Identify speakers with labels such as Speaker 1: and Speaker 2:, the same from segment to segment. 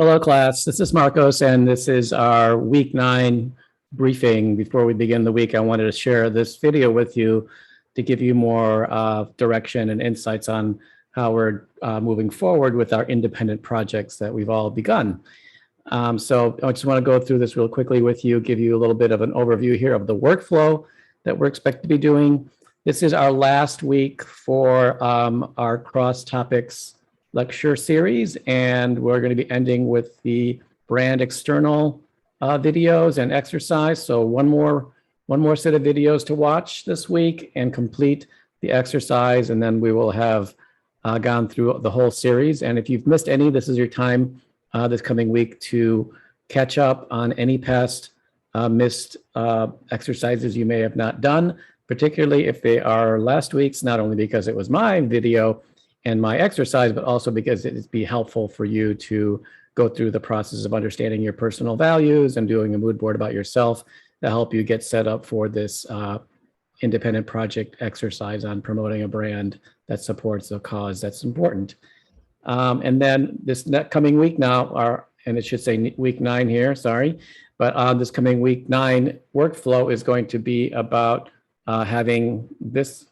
Speaker 1: Hello, class. This is Marcos, and this is our week 9 briefing. Before we begin the week, I wanted to share this video with you to give you more direction and insights on how we're moving forward with our independent projects that we've all begun. So I just want to go through this real quickly with you, give you a little bit of an overview here of the workflow that we're expected to be doing. This is our last week for our cross topics lecture series, and we're going to be ending with the brand external videos and exercise. So one more set of videos to watch this week and complete the exercise, and then we will have gone through the whole series. And if you've missed any, this is your time this coming week to catch up on any past missed exercises you may have not done, particularly if they are last week's, not only because it was my video and my exercise, but also because it'd be helpful for you to go through the process of understanding your personal values and doing a mood board about yourself to help you get set up for this independent project exercise on promoting a brand that supports a cause that's important. And then this coming week now, and it should say week 9 here, sorry, but this coming week 9 workflow is going to be about having this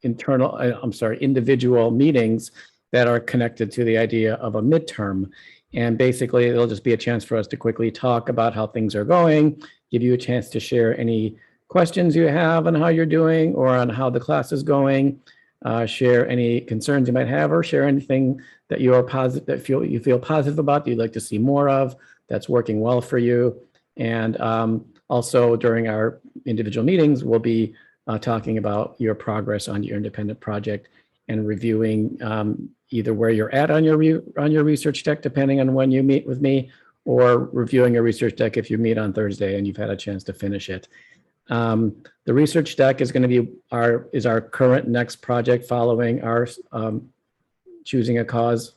Speaker 1: individual meetings that are connected to the idea of a midterm. And basically, it'll just be a chance for us to quickly talk about how things are going, give you a chance to share any questions you have on how you're doing or on how the class is going, share any concerns you might have, or share anything that you are positive, that you feel positive about, that you'd like to see more of, that's working well for you. And also during our individual meetings, we'll be talking about your progress on your independent project and reviewing either where you're at on your research deck, depending on when you meet with me, or reviewing a research deck if you meet on Thursday and you've had a chance to finish it. The research deck is going to be our current next project following our choosing a cause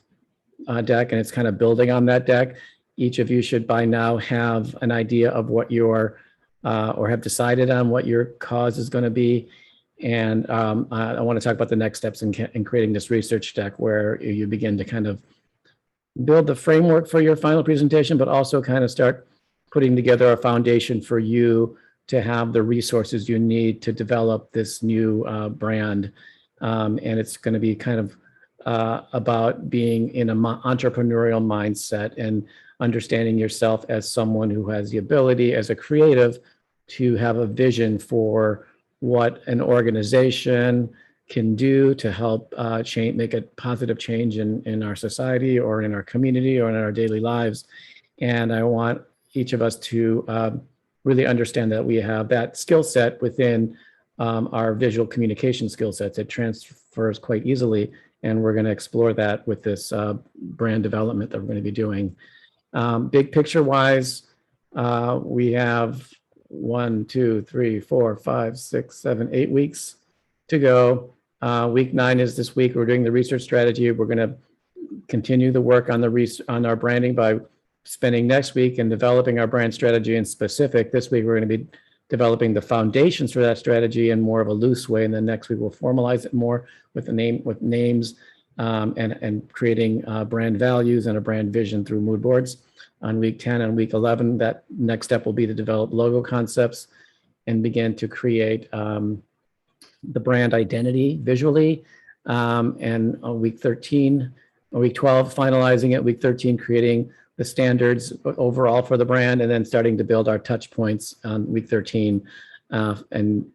Speaker 1: deck, and it's kind of building on that deck. Each of you should by now have an idea of what your or have decided on what your cause is going to be. And I want to talk about the next steps in creating this research deck, where you begin to kind of build the framework for your final presentation, but also kind of start putting together a foundation for you to have the resources you need to develop this new brand. And it's going to be kind of about being in an entrepreneurial mindset and understanding yourself as someone who has the ability as a creative to have a vision for what an organization can do to help make a positive change in our society or in our community or in our daily lives. And I want each of us to really understand that we have that skill set within our visual communication skill sets. It transfers quite easily, and we're going to explore that with this brand development that we're going to be doing. Big picture wise, we have 1, 2, 3, 4, 5, 6, 7, 8 weeks to go. Week 9 is this week. We're doing the research strategy. We're going to continue the work on our branding by spending next week and developing our brand strategy in specific. This week, we're going to be developing the foundations for that strategy in more of a loose way. And then next week, we'll formalize it more with names and creating brand values and a brand vision through mood boards. On week 10 and week 11, that next step will be to develop logo concepts and begin to create the brand identity visually. And on week 13, or week 12, finalizing it, week 13, creating the standards overall for the brand, and then starting to build our touch points on week 13. And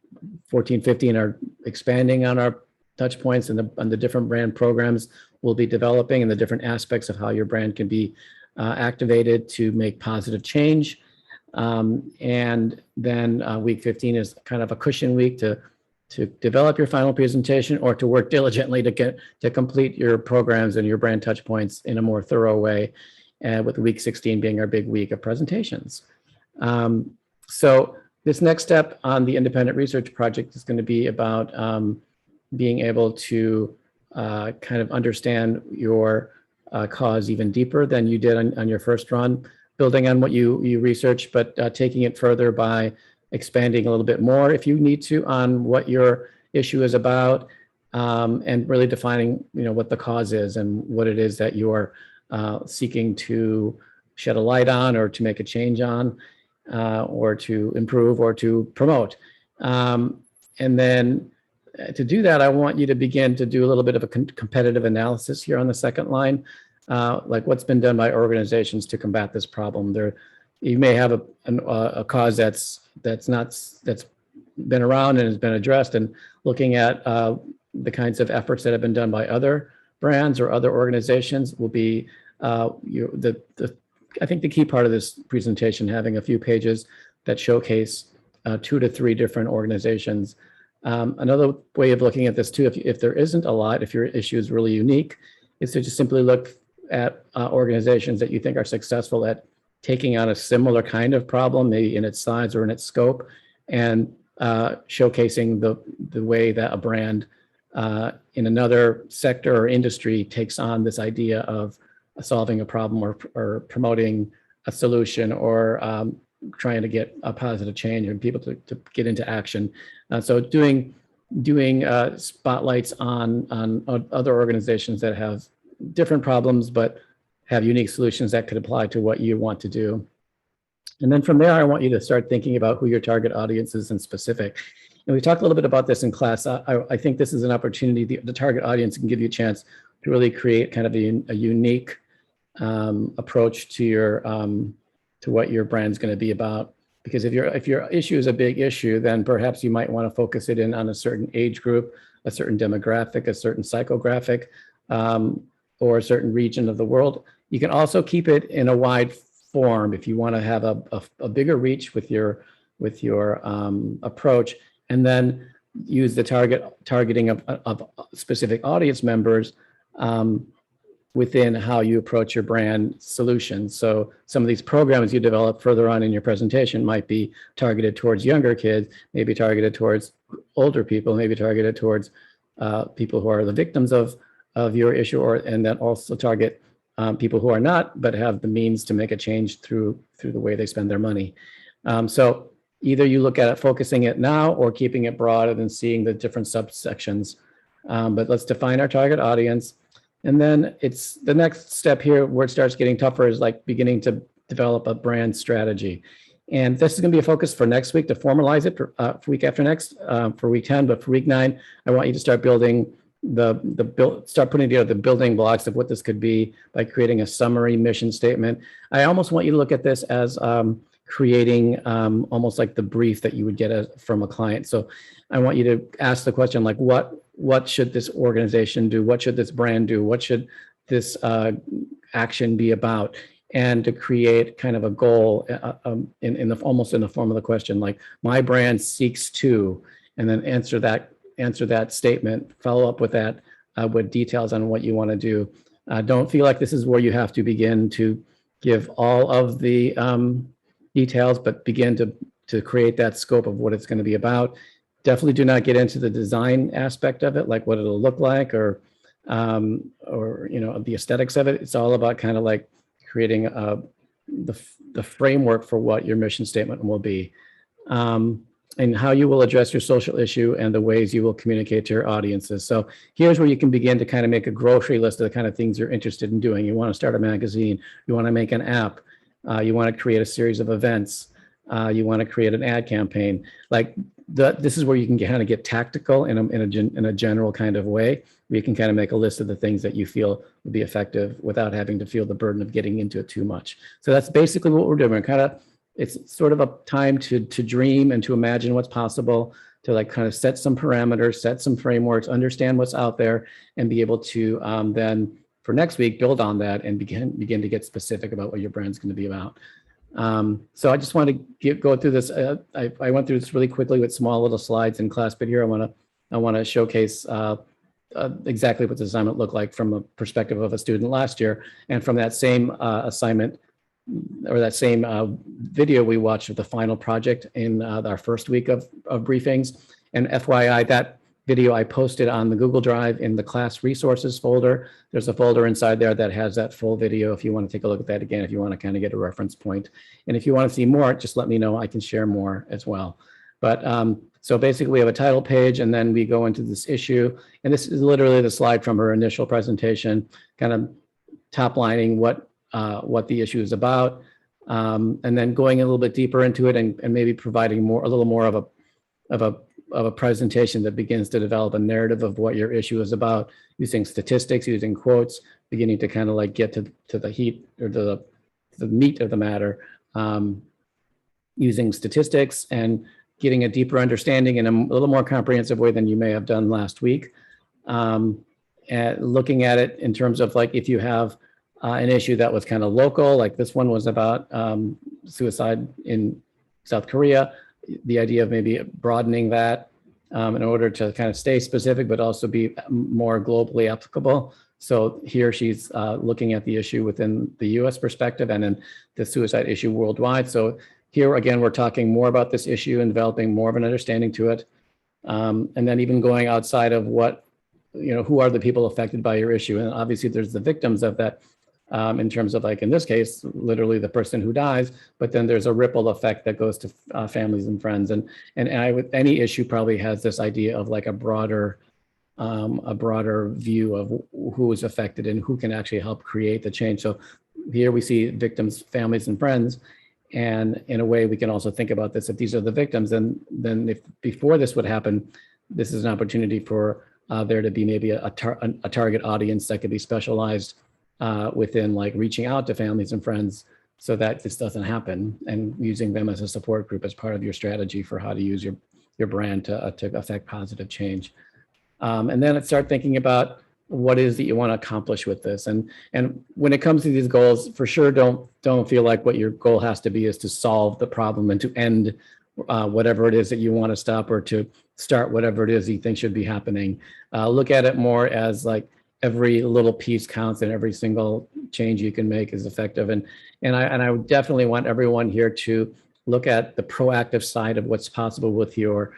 Speaker 1: 14, 15 are expanding on our touch points and the different brand programs we'll be developing and the different aspects of how your brand can be activated to make positive change. And then week 15 is kind of a cushion week to develop your final presentation or to work diligently to complete your programs and your brand touch points in a more thorough way, with week 16 being our big week of presentations. So this next step on the independent research project is going to be about being able to kind of understand your cause even deeper than you did on your first run, building on what you researched, but taking it further by expanding a little bit more if you need to on what your issue is about, and really defining what the cause is and what it is that you're seeking to shed a light on or to make a change on, or to improve or to promote. And then to do that, I want you to begin to do a little bit of a competitive analysis here on the second line, like what's been done by organizations to combat this problem. You may have a cause that's been around and has been addressed, and looking at the kinds of efforts that have been done by other brands or other organizations will be I think the key part of this presentation, having a few pages that showcase 2 to 3 different organizations. Another way of looking at this too, if there isn't a lot, if your issue is really unique, is to just simply look at organizations that you think are successful at taking on a similar kind of problem, maybe in its size or in its scope, and showcasing the way that a brand in another sector or industry takes on this idea of solving a problem or promoting a solution, or trying to get a positive change and people to get into action. So doing spotlights on other organizations that have different problems but have unique solutions that could apply to what you want to do. And then from there, I want you to start thinking about who your target audience is in specific. And we talked a little bit about this in class. I think this is an opportunity. The target audience can give you a chance to really create kind of a unique approach to your to what your brand's going to be about. Because if your issue is a big issue, then perhaps you might want to focus it in on a certain age group, a certain demographic, a certain psychographic, or a certain region of the world. You can also keep it in a wide form if you want to have a bigger reach with your approach, and then use the targeting of specific audience members within how you approach your brand solutions. So some of these programs you develop further on in your presentation might be targeted towards younger kids, maybe targeted towards older people, maybe targeted towards people who are the victims of your issue, and then also target people who are not, but have the means to make a change through the way they spend their money. So either you look at it, focusing it now, or keeping it broader than seeing the different subsections. But let's define our target audience. And then it's the next step here where it starts getting tougher is like beginning to develop a brand strategy. And this is going to be a focus for next week to formalize it for week after next, for week 10. But for week 9, I want you to start building start putting together the building blocks of what this could be by creating a summary mission statement. I almost want you to look at this as creating almost like the brief that you would get from a client. So I want you to ask the question like, what should this organization do? What should this brand do? What should this action be about? And to create kind of a goal almost in the form of the question, like my brand seeks to, and then answer that statement, follow up with that with details on what you want to do. Don't feel like this is where you have to begin to give all of the details, but begin to create that scope of what it's going to be about. Definitely do not get into the design aspect of it, like what it'll look like, or the aesthetics of it. It's all about kind of like creating the framework for what your mission statement will be, and how you will address your social issue and the ways you will communicate to your audiences. So here's where you can begin to kind of make a grocery list of the kind of things you're interested in doing. You want to start a magazine, you want to make an app, you want to create a series of events, you want to create an ad campaign. Like this is where you can kind of get tactical in a general kind of way, where you can kind of make a list of the things that you feel would be effective without having to feel the burden of getting into it too much. So that's basically what we're doing. We're it's sort of a time to dream and to imagine what's possible, to like kind of set some parameters, set some frameworks, understand what's out there, and be able to then for next week build on that and begin to get specific about what your brand's going to be about. So I just want to go through this. I went through this really quickly with small little slides in class, but here I want to showcase exactly what the assignment looked like from a perspective of a student last year, and from that same assignment, or that same video we watched of the final project in our first week of briefings. And FYI, that video I posted on the Google Drive in the class resources folder. There's a folder inside there that has that full video if you want to take a look at that again, if you want to kind of get a reference point. And if you want to see more, just let me know. I can share more as well. But so basically we have a title page, and then we go into this issue. And this is literally the slide from her initial presentation, kind of top lining what the issue is about, and then going a little bit deeper into it and maybe providing a little more of a presentation that begins to develop a narrative of what your issue is about, using statistics, using quotes, beginning to kind of like get to the heat or the meat of the matter, using statistics and getting a deeper understanding in a little more comprehensive way than you may have done last week. And looking at it in terms of like, if you have an issue that was kind of local, like this one was about suicide in South Korea, the idea of maybe broadening that in order to kind of stay specific, but also be more globally applicable. So here she's looking at the issue within the US perspective and then the suicide issue worldwide. So here again, we're talking more about this issue and developing more of an understanding to it. And then even going outside of what, who are the people affected by your issue? And obviously there's the victims of that, in terms of like, in this case, literally the person who dies, but then there's a ripple effect that goes to families and friends. And any issue probably has this idea of like a broader view of who is affected and who can actually help create the change. So here we see victims, families, and friends. And in a way, we can also think about this, if these are the victims, then if before this would happen, this is an opportunity for there to be maybe a target audience that could be specialized within like reaching out to families and friends so that this doesn't happen, and using them as a support group as part of your strategy for how to use your brand to affect positive change. And then start thinking about what is that you want to accomplish with this. And when it comes to these goals, for sure, don't feel like what your goal has to be is to solve the problem and to end whatever it is that you want to stop, or to start whatever it is you think should be happening. Look at it more as like every little piece counts and every single change you can make is effective. And I would definitely want everyone here to look at the proactive side of what's possible with your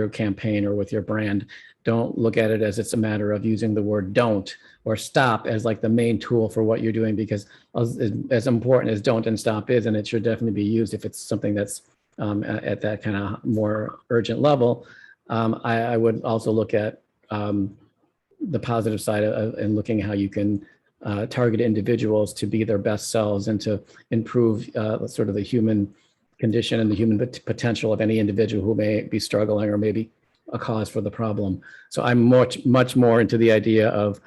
Speaker 1: campaign or with your brand. Don't look at it as it's a matter of using the word don't or stop as like the main tool for what you're doing, because as important as don't and stop is, and it should definitely be used if it's something that's at that kind of more urgent level, I would also look at the positive side and looking how you can target individuals to be their best selves and to improve sort of the human condition and the human potential of any individual who may be struggling or maybe a cause for the problem. So I'm much more into the idea of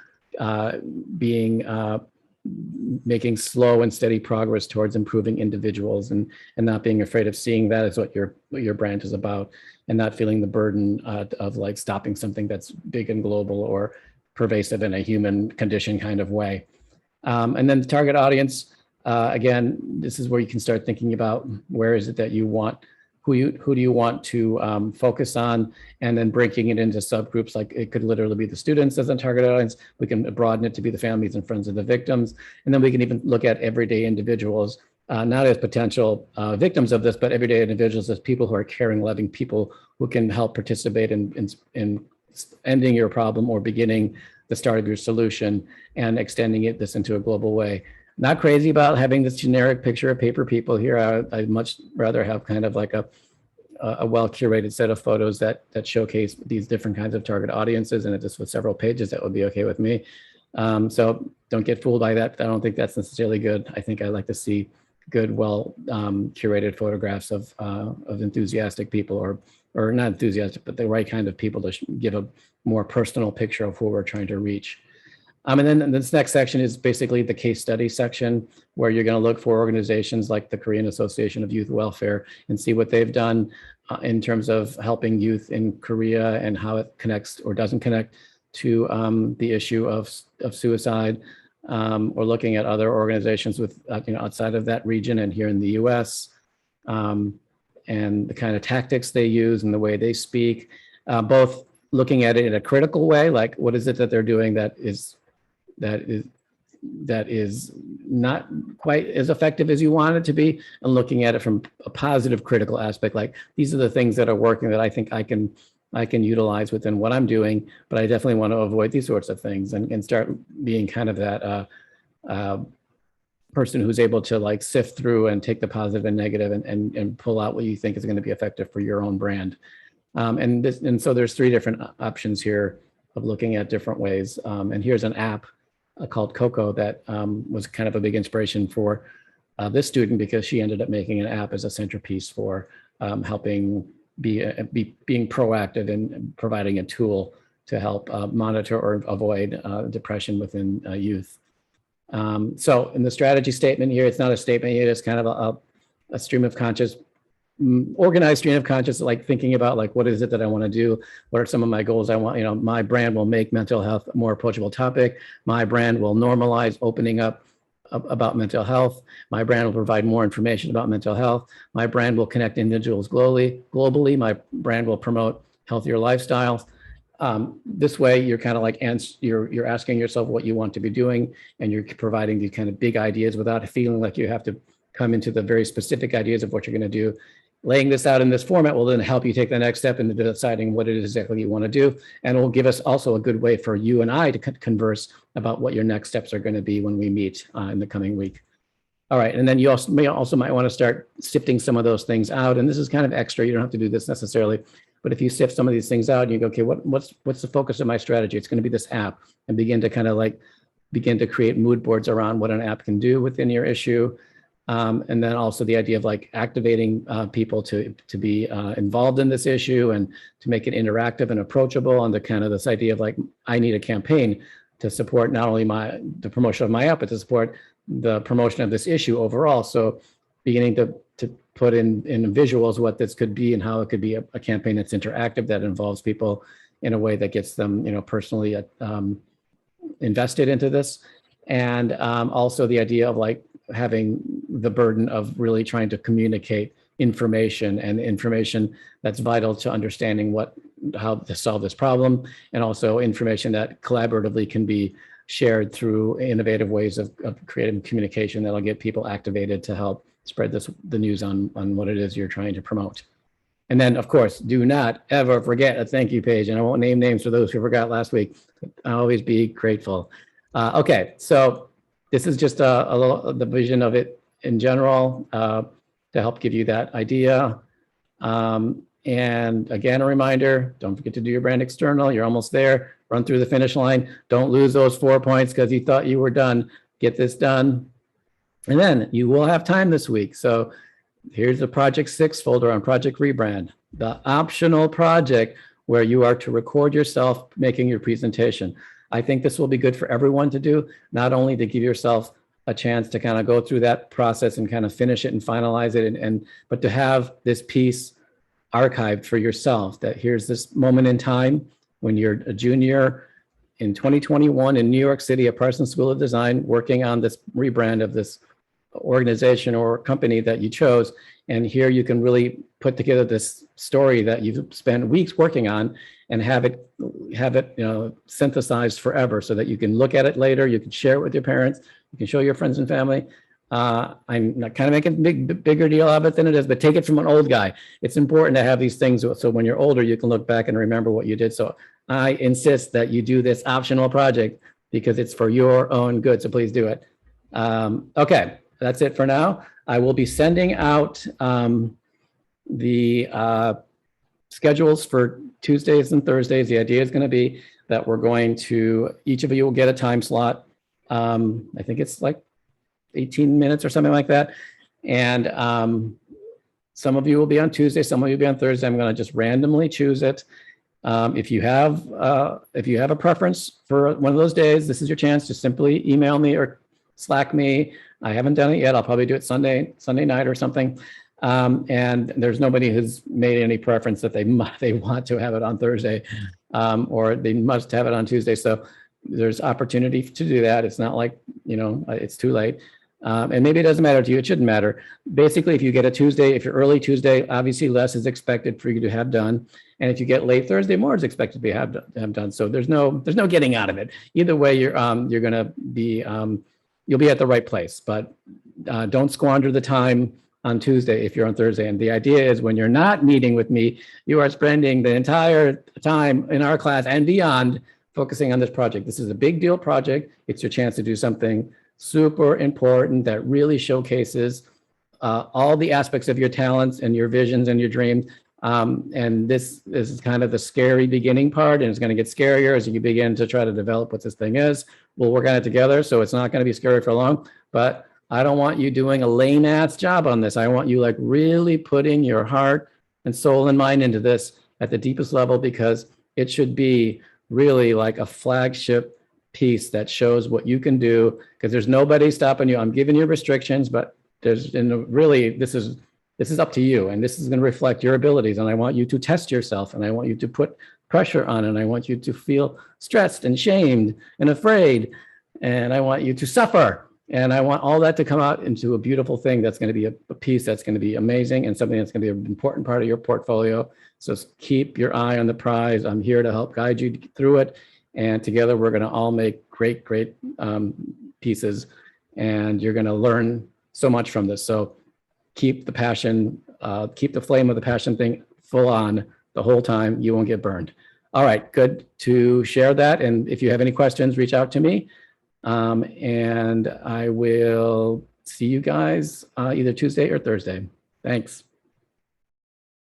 Speaker 1: making slow and steady progress towards improving individuals, and not being afraid of seeing that as what your brand is about, and not feeling the burden of like stopping something that's big and global or pervasive in a human condition kind of way. And then the target audience, again, this is where you can start thinking about where is it that you want, who do you want to focus on, and then breaking it into subgroups. Like it could literally be the students as a target audience. We can broaden it to be the families and friends of the victims. And then we can even look at everyday individuals, not as potential victims of this, but everyday individuals as people who are caring, loving people who can help participate in ending your problem or beginning the start of your solution and extending this into a global way. Not crazy about having this generic picture of paper people here. I'd much rather have kind of like a well-curated set of photos that showcase these different kinds of target audiences, and just with several pages, that would be okay with me. So don't get fooled by that. I don't think that's necessarily good. I think I like to see good, well curated photographs of enthusiastic people, or not enthusiastic, but the right kind of people to give a more personal picture of who we're trying to reach. And then this next section is basically the case study section, where you're going to look for organizations like the Korean Association of Youth Welfare and see what they've done in terms of helping youth in Korea and how it connects or doesn't connect to the issue of suicide, or looking at other organizations with outside of that region and here in the U.S., and the kind of tactics they use and the way they speak, both looking at it in a critical way, like what is it that they're doing that is not quite as effective as you want it to be, and looking at it from a positive critical aspect, like these are the things that are working that I think I can utilize within what I'm doing, but I definitely want to avoid these sorts of things, and start being kind of that person who's able to like sift through and take the positive and negative and pull out what you think is going to be effective for your own brand. And so there's 3 different options here of looking at different ways. And here's an app called Coco that was kind of a big inspiration for this student, because she ended up making an app as a centerpiece for helping being proactive in providing a tool to help monitor or avoid depression within youth. So in the strategy statement here, it's not a statement yet, it's kind of a stream of conscious, organized stream of conscious, like thinking about like, what is it that I want to do? What are some of my goals? I want, my brand will make mental health a more approachable topic. My brand will normalize opening up about mental health. My brand will provide more information about mental health. My brand will connect individuals globally. My brand will promote healthier lifestyles. This way, you're kind of like, you're asking yourself what you want to be doing, and you're providing these kind of big ideas without feeling like you have to come into the very specific ideas of what you're going to do. Laying this out in this format will then help you take the next step into deciding what it is exactly you want to do. And it will give us also a good way for you and I to converse about what your next steps are going to be when we meet in the coming week. All right. And then you also might want to start sifting some of those things out. And this is kind of extra. You don't have to do this necessarily. But if you sift some of these things out and you go, okay, what's the focus of my strategy? It's going to be this app, and begin to kind of like begin to create mood boards around what an app can do within your issue. And then also the idea of like activating people to be involved in this issue and to make it interactive and approachable, and the kind of this idea of like, I need a campaign to support not only the promotion of my app, but to support the promotion of this issue overall. So beginning to put in visuals what this could be and how it could be a campaign that's interactive, that involves people in a way that gets them, personally invested into this. And also the idea of like having the burden of really trying to communicate information, and information that's vital to understanding how to solve this problem, and also information that collaboratively can be shared through innovative ways of creating communication that'll get people activated to help spread the news on what it is you're trying to promote. And then, of course, do not ever forget a thank you page. And I won't name names for those who forgot last week. I'll always be grateful. Okay, so this is just a little the vision of it in general to help give you that idea. And again, a reminder, don't forget to do your brand external. You're almost there. Run through the finish line. Don't lose those 4 points because you thought you were done. Get this done. And then you will have time this week. So here's the Project 6 folder on Project Rebrand, the optional project where you are to record yourself making your presentation. I think this will be good for everyone to do, not only to give yourself a chance to kind of go through that process and kind of finish it and finalize it, but to have this piece archived for yourself, that here's this moment in time when you're a junior in 2021 in New York City at Parsons School of Design, working on this rebrand of this organization or company that you chose. And here you can really put together this story that you've spent weeks working on and have it synthesized forever, so that you can look at it later, you can share it with your parents, you can show your friends and family. I'm not kind of making a bigger deal of it than it is, but take it from an old guy. It's important to have these things so when you're older, you can look back and remember what you did. So I insist that you do this optional project because it's for your own good. So please do it. Okay, that's it for now. I will be sending out the schedules for Tuesdays and Thursdays. The idea is going to be that we're going to, each of you will get a time slot. I think it's like 18 minutes or something like that. And some of you will be on Tuesday, some of you will be on Thursday. I'm going to just randomly choose it. If you have a preference for one of those days, this is your chance to simply email me or Slack me. I haven't done it yet. I'll probably do it Sunday night or something. And there's nobody who's made any preference that they want to have it on Thursday or they must have it on Tuesday. So there's opportunity to do that. It's not like, it's too late. And maybe it doesn't matter to you. It shouldn't matter. Basically, if you get a Tuesday, if you're early Tuesday, obviously less is expected for you to have done. And if you get late Thursday, more is expected to be have done. So there's no getting out of it. Either way, you're going to be you'll be at the right place. But don't squander the time on Tuesday if you're on Thursday. And the idea is when you're not meeting with me, you are spending the entire time in our class and beyond focusing on this project. This is a big deal project. It's your chance to do something super important that really showcases all the aspects of your talents and your visions and your dreams. And this is kind of the scary beginning part, and it's going to get scarier as you begin to try to develop what this thing is. We'll work on it together. So it's not going to be scary for long, but I don't want you doing a lame ass job on this. I want you like really putting your heart and soul and mind into this at the deepest level, because it should be really like a flagship piece that shows what you can do, because there's nobody stopping you. I'm giving you restrictions, but there's really, this is up to you, and this is going to reflect your abilities. And I want you to test yourself, and I want you to put pressure on, and I want you to feel stressed and shamed and afraid, and I want you to suffer. And I want all that to come out into a beautiful thing that's going to be a piece that's going to be amazing, and something that's going to be an important part of your portfolio. So keep your eye on the prize. I'm here to help guide you through it. And together we're going to all make great, great pieces. And you're going to learn so much from this. So keep the passion, keep the flame of the passion thing full on the whole time. You won't get burned. All right, good to share that. And if you have any questions, reach out to me. And I will see you guys either Tuesday or Thursday. Thanks.